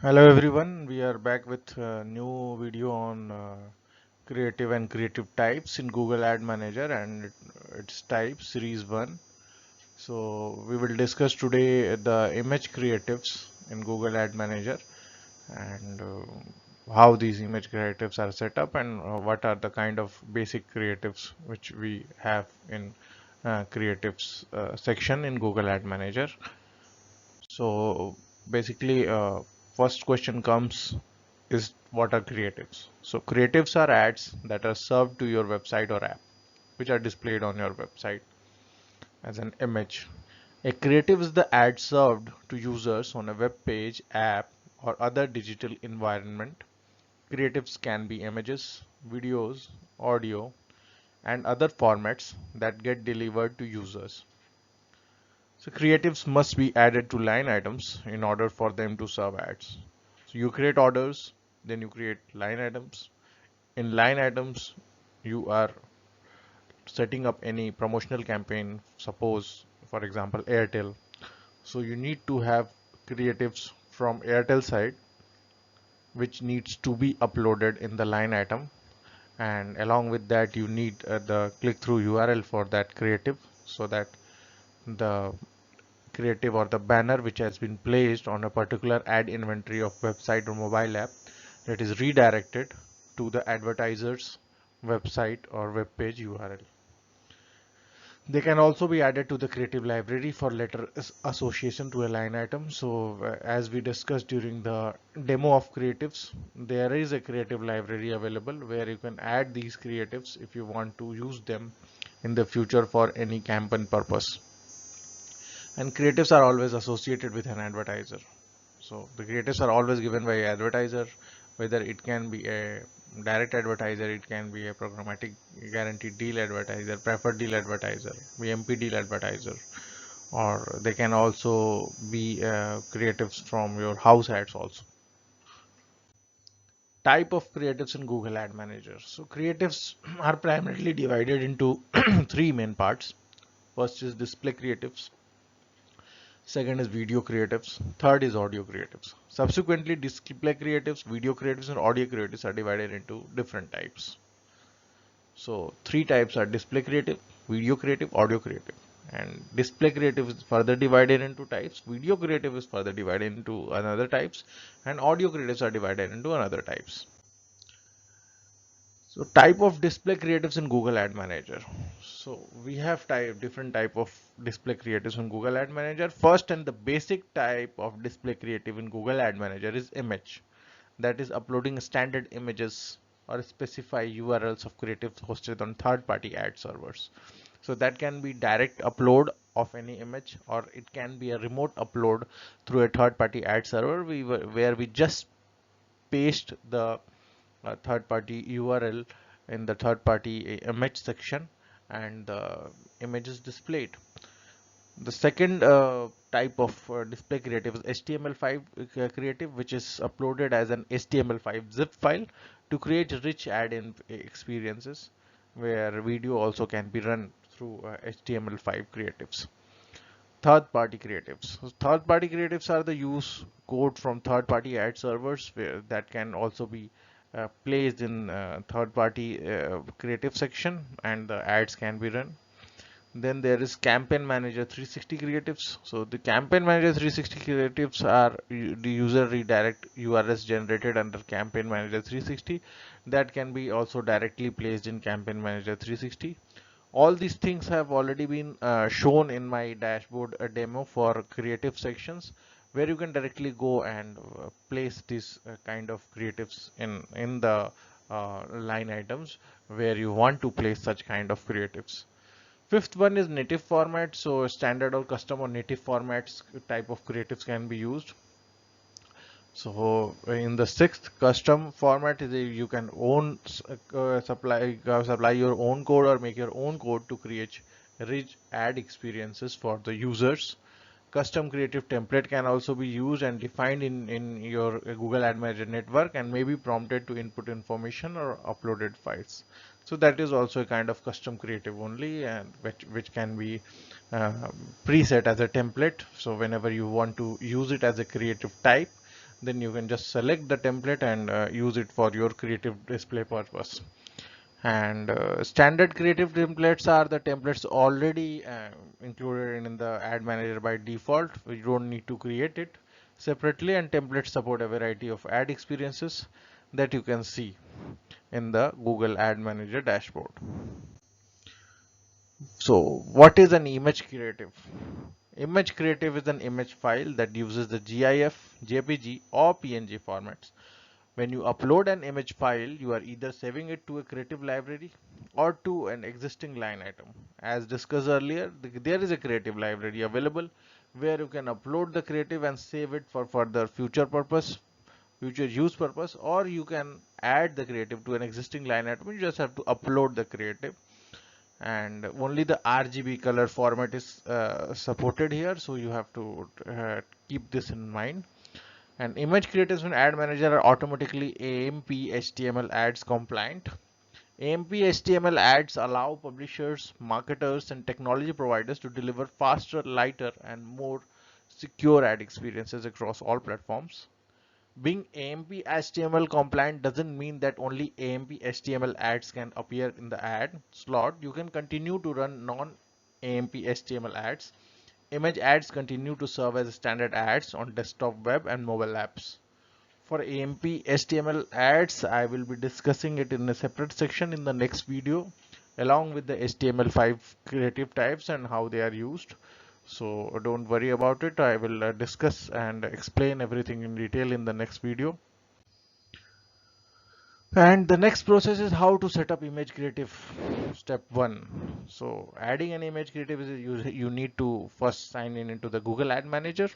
Hello everyone, we are back with a new video on creative and creative types in Google Ad Manager and its type series 1. So we will discuss today the image creatives in Google Ad Manager and how these image creatives are set up and what are the kind of basic creatives which we have in creatives section in Google Ad Manager. So basically, first question comes is what are creatives? So creatives are ads that are served to your website or app, which are displayed on your website as an image. A creative is the ad served to users on a web page, app, or other digital environment. Creatives can be images, videos, audio, and other formats that get delivered to users. So creatives must be added to line items in order for them to serve ads. So you create orders, then you create line items. In line items, you are setting up any promotional campaign, suppose for example Airtel. So you need to have creatives from Airtel side which needs to be uploaded in the line item, and along with that you need the click-through URL for that creative so that the creative or the banner which has been placed on a particular ad inventory of website or mobile app, that is redirected to the advertiser's website or web page URL. They can also be added to the creative library for later association to a line item. So as we discussed during the demo of creatives, there is a creative library available where you can add these creatives if you want to use them in the future for any campaign purpose. And creatives are always associated with an advertiser. So the creatives are always given by advertiser, whether it can be a direct advertiser, it can be a programmatic guaranteed deal advertiser, preferred deal advertiser, VMP deal advertiser, or they can also be creatives from your house ads also. Type of creatives in Google Ad Manager. So creatives are primarily divided into three main parts. First is display creatives. Second is video creatives. Third is audio creatives. Subsequently, display creatives, video creatives, and audio creatives are divided into different types. So three types are display creative, video creative, audio creative. And display creative is further divided into types. Video creative is further divided into another types, and audio creatives are divided into another types. So type of display creatives in Google Ad Manager. So we have different type of display creatives in Google Ad Manager. First and the basic type of display creative in Google Ad Manager is image. That is uploading standard images or specify URLs of creatives hosted on third-party ad servers. So that can be direct upload of any image, or it can be a remote upload through a third-party ad server where we just paste the third party URL in the third party image section and the image is displayed. The second type of display creative is HTML5 creative, which is uploaded as an HTML5 zip file to create rich ad-in experiences where video also can be run through HTML5 creatives. Third party creatives. So third party creatives are the use code from third party ad servers where that can also be placed in third party creative section and the ads can be run. Then there is Campaign Manager 360 creatives. So the Campaign Manager 360 creatives are the user redirect URLs generated under Campaign Manager 360 that can be also directly placed in Campaign Manager 360. All these things have already been shown in my dashboard demo for creative sections where you can directly go and place these kind of creatives in the line items where you want to place such kind of creatives. Fifth one is native format. So standard or custom or native formats type of creatives can be used. So in the sixth custom format is you can own supply your own code or make your own code to create rich ad experiences for the users. Custom creative template can also be used and defined in your Google Ad Manager network and may be prompted to input information or uploaded files. So that is also a kind of custom creative only, and which can be preset as a template. So whenever you want to use it as a creative type, then you can just select the template and use it for your creative display purpose. And standard creative templates are the templates already included in the ad manager by default. We don't need to create it separately, and templates support a variety of ad experiences that you can see in the Google Ad Manager dashboard. So what is an image creative? Image creative is an image file that uses the GIF, JPG or PNG formats. When you upload an image file, you are either saving it to a creative library or to an existing line item. As discussed earlier, there is a creative library available where you can upload the creative and save it for further future use purpose, or you can add the creative to an existing line item. You just have to upload the creative, and only the RGB color format is supported here, so you have to keep this in mind. And image creatives in Ad Manager are automatically AMP HTML ads compliant. AMP HTML ads allow publishers, marketers, and technology providers to deliver faster, lighter, and more secure ad experiences across all platforms. Being AMP HTML compliant doesn't mean that only AMP HTML ads can appear in the ad slot. You can continue to run non-AMP HTML ads. Image ads continue to serve as standard ads on desktop, web, and mobile apps. For AMP HTML ads, I will be discussing it in a separate section in the next video, along with the HTML5 creative types and how they are used. So don't worry about it. I will discuss and explain everything in detail in the next video. And the next process is how to set up image creative. Step 1. So adding an image creative is you need to first sign in into the Google Ad Manager.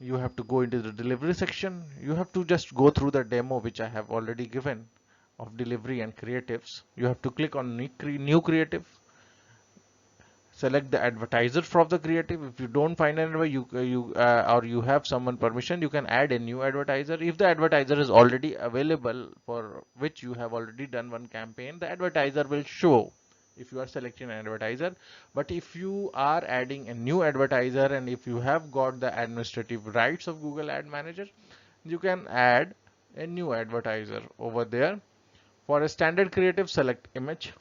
You have to go into the delivery section. You have to just go through the demo which I have already given of delivery and creatives. You have to click on new creative, select the advertiser from the creative. If you don't find anywhere, or you have someone permission, you can add a new advertiser. If the advertiser is already available for which you have already done one campaign, the advertiser will show if you are selecting an advertiser. But if you are adding a new advertiser and if you have got the administrative rights of Google Ad Manager, you can add a new advertiser over there. For a standard creative, select image.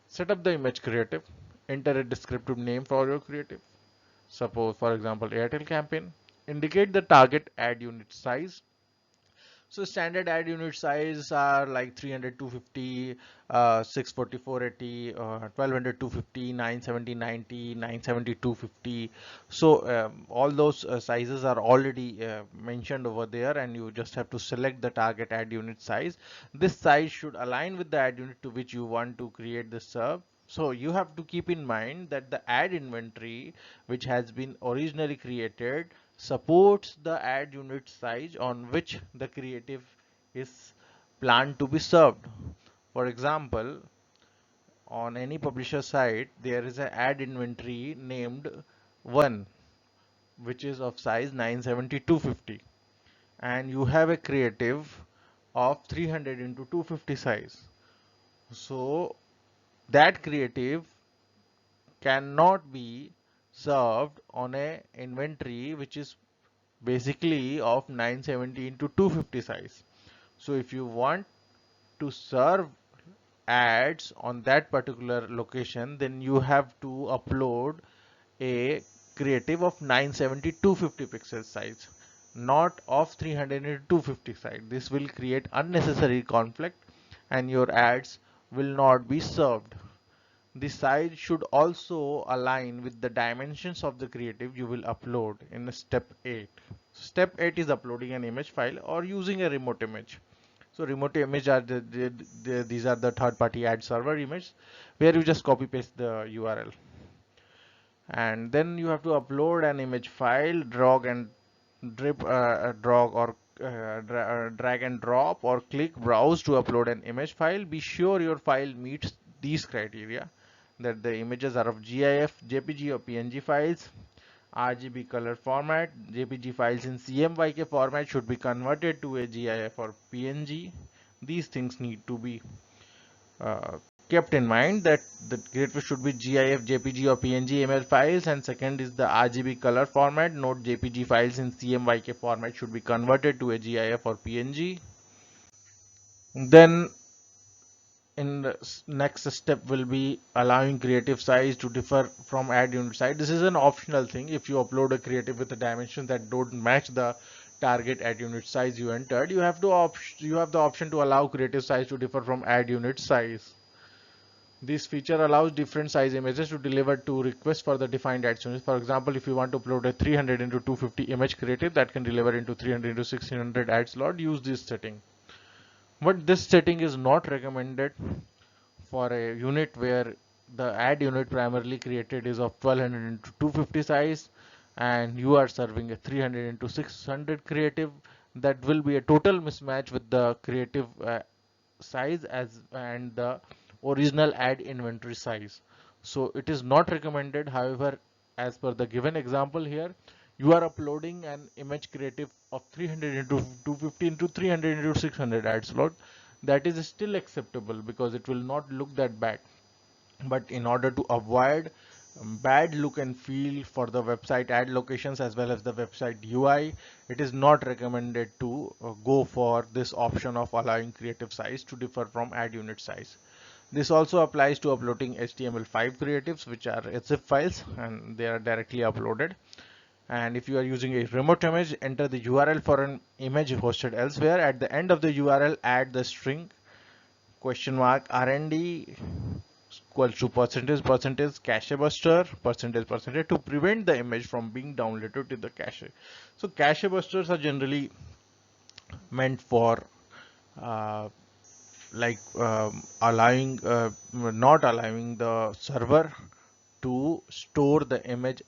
Set up the image creative. Enter a descriptive name for your creative. Suppose, for example, Airtel campaign. Indicate the target ad unit size. So standard ad unit size are like 300, 250, 640, 480, 1200, 250, 970, 90, 970, 250. So all those sizes are already mentioned over there, and you just have to select the target ad unit size. This size should align with the ad unit to which you want to create the sub. So you have to keep in mind that the ad inventory which has been originally created supports the ad unit size on which the creative is planned to be served. For example, on any publisher site, there is an ad inventory named 1, which is of size 970 250, and you have a creative of 300 into 250 size. So that creative cannot be served on a inventory which is basically of 970 into 250 size. So if you want to serve ads on that particular location, then you have to upload a creative of 970 250 pixel size, not of 300 into 250 size. This will create unnecessary conflict and your ads will not be served. The size should also align with the dimensions of the creative you will upload in step 8. Step 8 is uploading an image file or using a remote image. So remote image are these are the third party ad server image where you just copy paste the URL. And then you have to upload an image file, drag and drop or click browse to upload an image file. Be sure your file meets these criteria, that the images are of GIF, JPG or PNG files, RGB color format. JPG files in CMYK format should be converted to a GIF or PNG. These things need to be kept in mind that the creative should be GIF, JPG or PNG image files, and second is the RGB color format. Note JPG files in CMYK format should be converted to a GIF or PNG. Then in the next step will be allowing creative size to differ from add unit size. This is an optional thing. If you upload a creative with a dimension that don't match the target add unit size you entered, you have the option to allow creative size to differ from add unit size. This feature allows different size images to deliver to requests for the defined add units. For example, if you want to upload a 300 into 250 image creative that can deliver into 300 into 1600 ad slot, use this setting. But this setting is not recommended for a unit where the ad unit primarily created is of 1200 into 250 size and you are serving a 300 into 600 creative. That will be a total mismatch with the creative size as and the original ad inventory size. So it is not recommended. However, as per the given example here, you are uploading an image creative of 300 into 250 into 300 into 600 ad slot. That is still acceptable because it will not look that bad. But in order to avoid bad look and feel for the website ad locations as well as the website UI, it is not recommended to go for this option of allowing creative size to differ from ad unit size. This also applies to uploading HTML5 creatives, which are zip files and they are directly uploaded. And if you are using a remote image, enter the URL for an image hosted elsewhere. At the end of the URL, add the string $RND equals to percentage cache buster percentage to prevent the image from being downloaded to the cache. So cache busters are generally meant for uh, allowing not allowing the server to store the image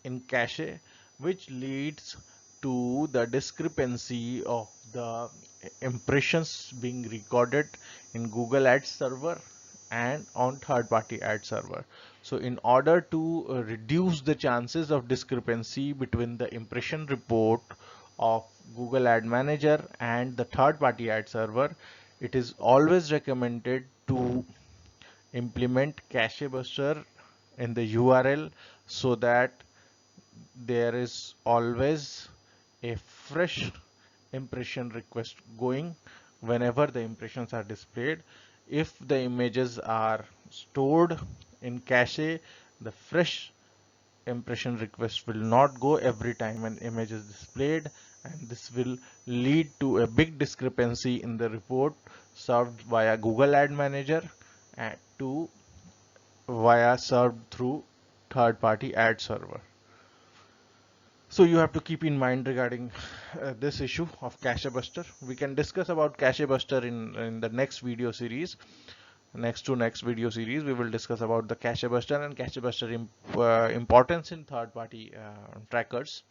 in cache, which leads to the discrepancy of the impressions being recorded in Google Ads server and on third-party ad server. So in order to reduce the chances of discrepancy between the impression report of Google Ad Manager and the third-party ad server, it is always recommended to implement cache buster in the URL so that there is always a fresh impression request going whenever the impressions are displayed. If the images are stored in cache, the fresh impression request will not go every time an image is displayed, and this will lead to a big discrepancy in the report served via Google Ad Manager and to via served through third-party ad server. So you have to keep in mind regarding this issue of cache buster. We can discuss about cache buster in the next video series. Next video series, we will discuss about the cache buster and cache buster importance in third-party trackers.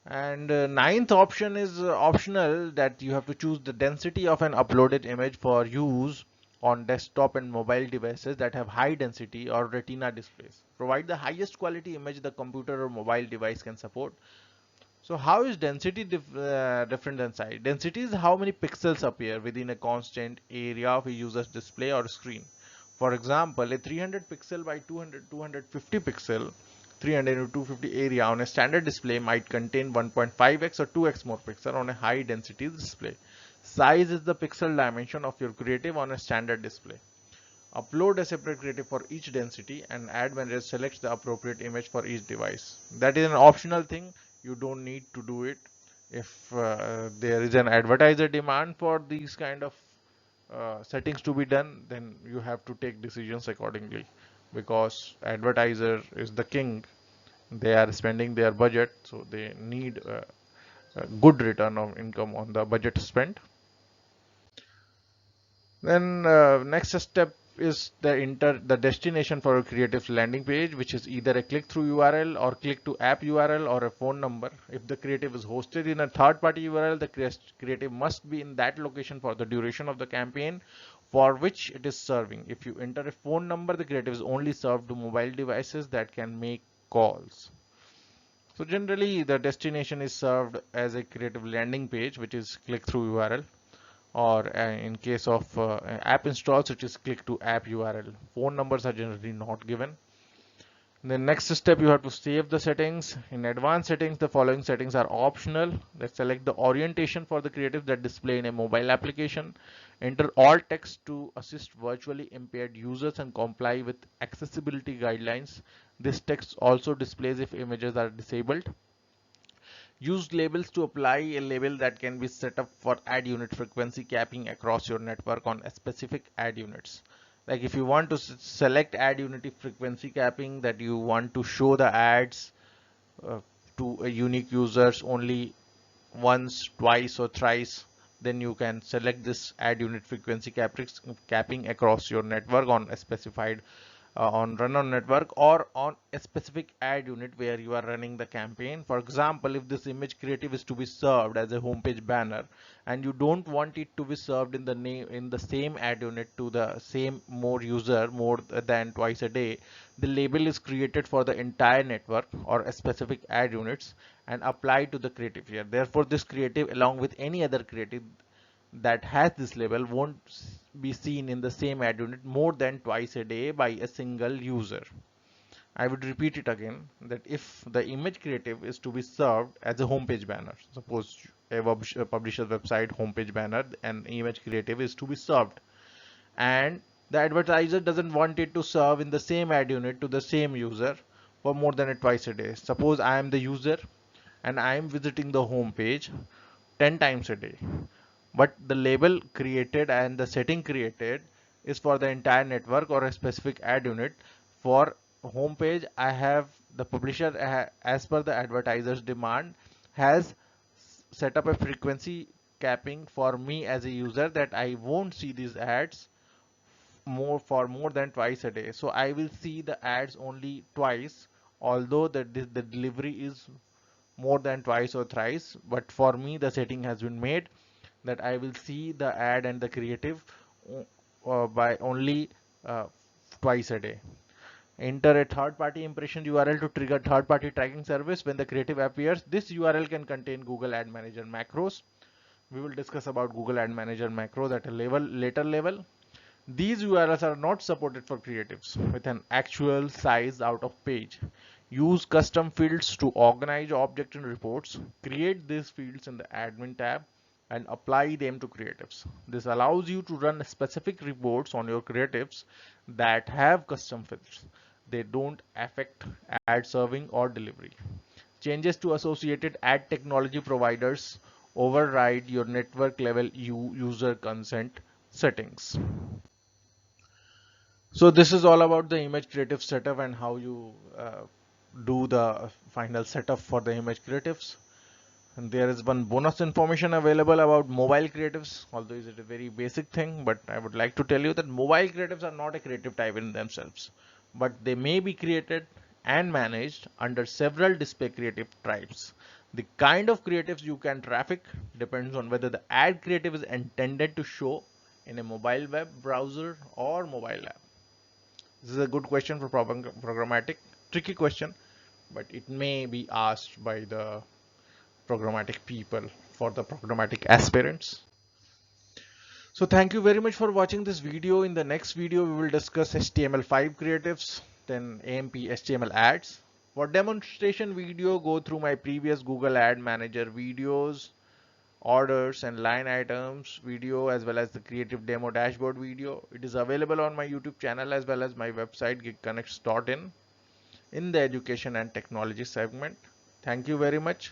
And ninth option is optional, that you have to choose the density of an uploaded image for use on desktop and mobile devices that have high density or retina displays. Provide the highest quality image the computer or mobile device can support. So how is density different than size? Density is how many pixels appear within a constant area of a user's display or screen. For example, a 300 pixel by 250 pixel 300 to 250 area on a standard display might contain 1.5x or 2x more pixel on a high density display. Size is the pixel dimension of your creative on a standard display. Upload a separate creative for each density and Ad Manager selects the appropriate image for each device. That is an optional thing. You don't need to do it. If there is an advertiser demand for these kind of settings to be done, then you have to take decisions accordingly, because advertiser is the king. They are spending their budget, so they need a good return of income on the budget spent. Then next step is the destination for a creative landing page, which is either a click through URL or click to app URL or a phone number. If the creative is hosted in a third party URL, the creative must be in that location for the duration of the campaign for which it is serving. If you enter a phone number, the creative is only served to mobile devices that can make calls. So generally the destination is served as a creative landing page, which is click through URL. or in case of app installs, it is click to app URL. Phone numbers are generally not given. The next step, you have to save the settings. In advanced settings, the following settings are optional. Let's select the orientation for the creatives that display in a mobile application. Enter alt text to assist virtually impaired users and comply with accessibility guidelines. This text also displays if images are disabled. Use labels to apply a label that can be set up for ad unit frequency capping across your network on a specific ad units. Like if you want to select ad unity frequency capping, that you want to show the ads uh, to a unique users only once, twice or thrice, then you can select this ad unit frequency capping across your network on a specified on run on network or on a specific ad unit where you are running the campaign. For example, if this image creative is to be served as a homepage banner and you don't want it to be served in the name in the same ad unit to the same more user more than twice a day, the label is created for the entire network or a specific ad units and applied to the creative here. Therefore, this creative along with any other creative that has this label won't be seen in the same ad unit more than twice a day by a single user. I would repeat it again, that if the image creative is to be served as a homepage banner, suppose a publisher's website homepage banner, an image creative is to be served, and the advertiser doesn't want it to serve in the same ad unit to the same user for more than twice a day. Suppose I am the user and I am visiting the home page 10 times a day, but the label created and the setting created is for the entire network or a specific ad unit. For home page, I have the publisher as per the advertiser's demand has set up a frequency capping for me as a user that I won't see these ads more than twice a day. So I will see the ads only twice, although the delivery is more than twice or thrice. But for me, the setting has been made that I will see the ad and the creative by only uh, twice a day. Enter a third-party impression URL to trigger third-party tracking service when the creative appears. This URL can contain Google Ad Manager macros. We will discuss about Google Ad Manager macros at a later level. These URLs are not supported for creatives with an actual size out of page. Use custom fields to organize objects and reports. Create these fields in the admin tab and apply them to creatives. This allows you to run specific reports on your creatives that have custom fields. They don't affect ad serving or delivery. Changes to associated ad technology providers override your network level user consent settings. So this is all about the image creative setup and how you do the final setup for the image creatives. And there is one bonus information available about mobile creatives, although it is a very basic thing, but I would like to tell you that mobile creatives are not a creative type in themselves, but they may be created and managed under several display creative types. The kind of creatives you can traffic depends on whether the ad creative is intended to show in a mobile web browser or mobile app. This is a good question for programmatic, tricky question, but it may be asked by the programmatic people for the programmatic aspirants. So thank you very much for watching this video. In the next video, we will discuss HTML5 creatives, then AMP HTML ads. For demonstration video, go through my previous Google Ad Manager videos, orders and line items video, as well as the creative demo dashboard video. It is available on my YouTube channel as well as my website gigconnects.in in the education and technology segment. Thank you very much.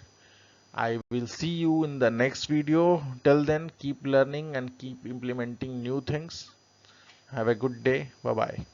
I will see you in the next video. Till then, keep learning and keep implementing new things. Have a good day. Bye bye.